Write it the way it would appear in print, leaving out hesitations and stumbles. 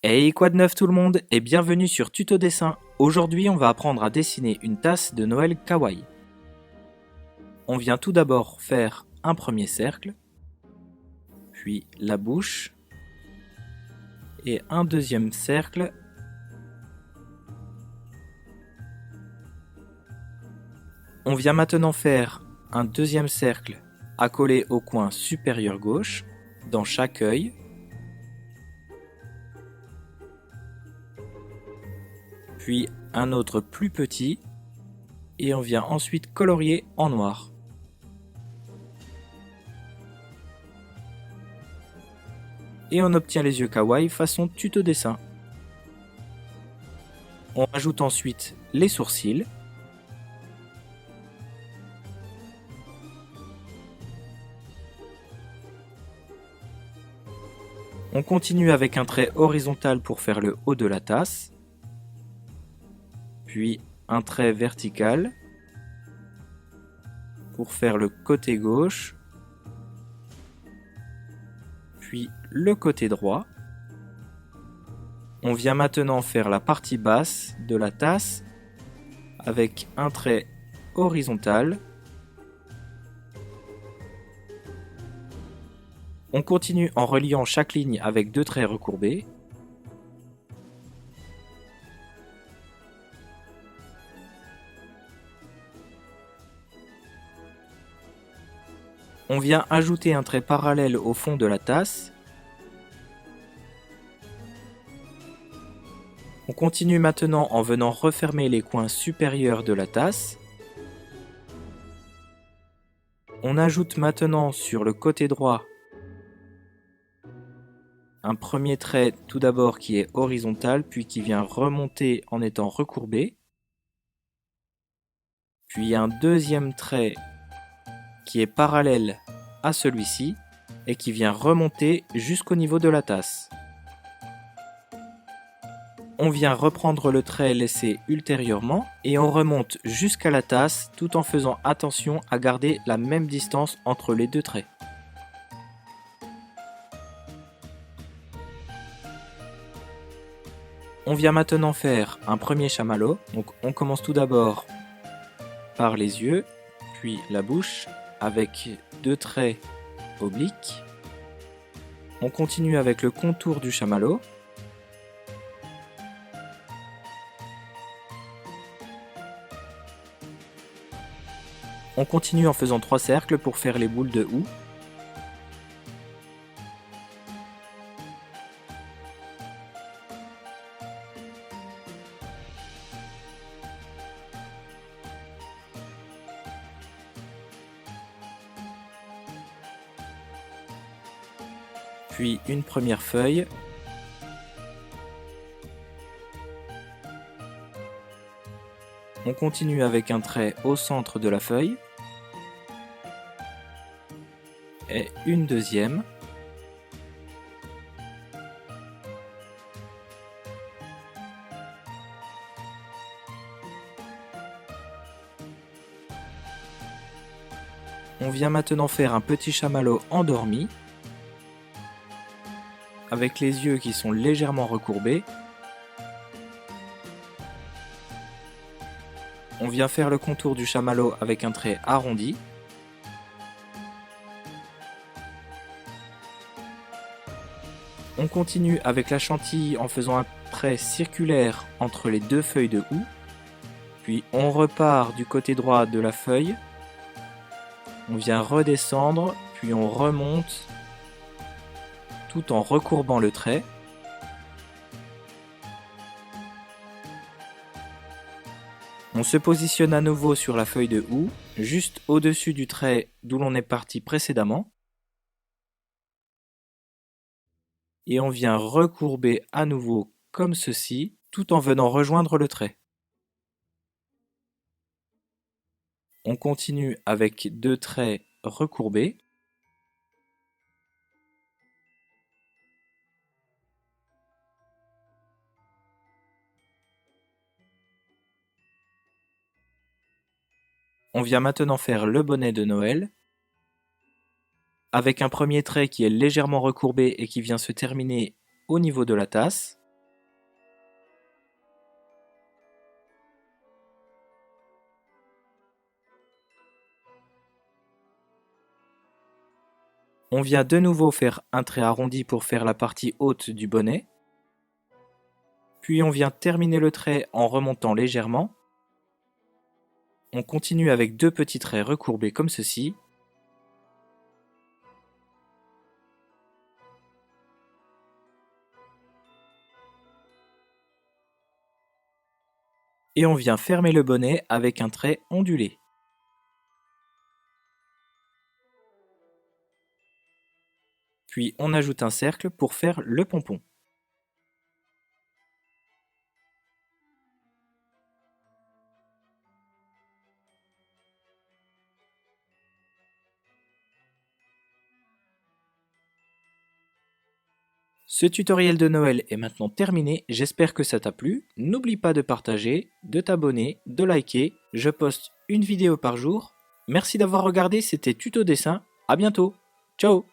Hey, quoi de neuf tout le monde et bienvenue sur Tuto Dessin. Aujourd'hui, on va apprendre à dessiner une tasse de Noël kawaii. On vient tout d'abord faire un premier cercle, puis la bouche, et un deuxième cercle. On vient maintenant faire un deuxième cercle accolé au coin supérieur gauche, dans chaque œil. Puis un autre plus petit, et on vient ensuite colorier en noir. Et on obtient les yeux kawaii façon tuto dessin. On ajoute ensuite les sourcils. On continue avec un trait horizontal pour faire le haut de la tasse, puis un trait vertical pour faire le côté gauche, puis le côté droit. On vient maintenant faire la partie basse de la tasse avec un trait horizontal. On continue en reliant chaque ligne avec deux traits recourbés. On vient ajouter un trait parallèle au fond de la tasse. On continue maintenant en venant refermer les coins supérieurs de la tasse. On ajoute maintenant sur le côté droit un premier trait tout d'abord qui est horizontal, puis qui vient remonter en étant recourbé. Puis un deuxième trait qui est parallèle à celui-ci et qui vient remonter jusqu'au niveau de la tasse. On vient reprendre le trait laissé ultérieurement et on remonte jusqu'à la tasse tout en faisant attention à garder la même distance entre les deux traits. On vient maintenant faire un premier chamallow. Donc on commence tout d'abord par les yeux, puis la bouche avec deux traits obliques. On continue avec le contour du chamallow. On continue en faisant 3 cercles pour faire les boules de houx. Puis une première feuille. On continue avec un trait au centre de la feuille. Et une deuxième. On vient maintenant faire un petit chamallow endormi, avec les yeux qui sont légèrement recourbés. On vient faire le contour du chamallow avec un trait arrondi. On continue avec la chantilly en faisant un trait circulaire entre les deux feuilles de houx. Puis on repart du côté droit de la feuille. On vient redescendre, puis on remonte tout en recourbant le trait. On se positionne à nouveau sur la feuille de houx, juste au-dessus du trait d'où l'on est parti précédemment. Et on vient recourber à nouveau comme ceci, tout en venant rejoindre le trait. On continue avec deux traits recourbés. On vient maintenant faire le bonnet de Noël, avec un premier trait qui est légèrement recourbé et qui vient se terminer au niveau de la tasse. On vient de nouveau faire un trait arrondi pour faire la partie haute du bonnet. Puis on vient terminer le trait en remontant légèrement. On continue avec 2 petits traits recourbés comme ceci. Et on vient fermer le bonnet avec un trait ondulé. Puis on ajoute un cercle pour faire le pompon. Ce tutoriel de Noël est maintenant terminé, j'espère que ça t'a plu. N'oublie pas de partager, de t'abonner, de liker, je poste une vidéo par jour. Merci d'avoir regardé, c'était Tuto Dessin, à bientôt, ciao.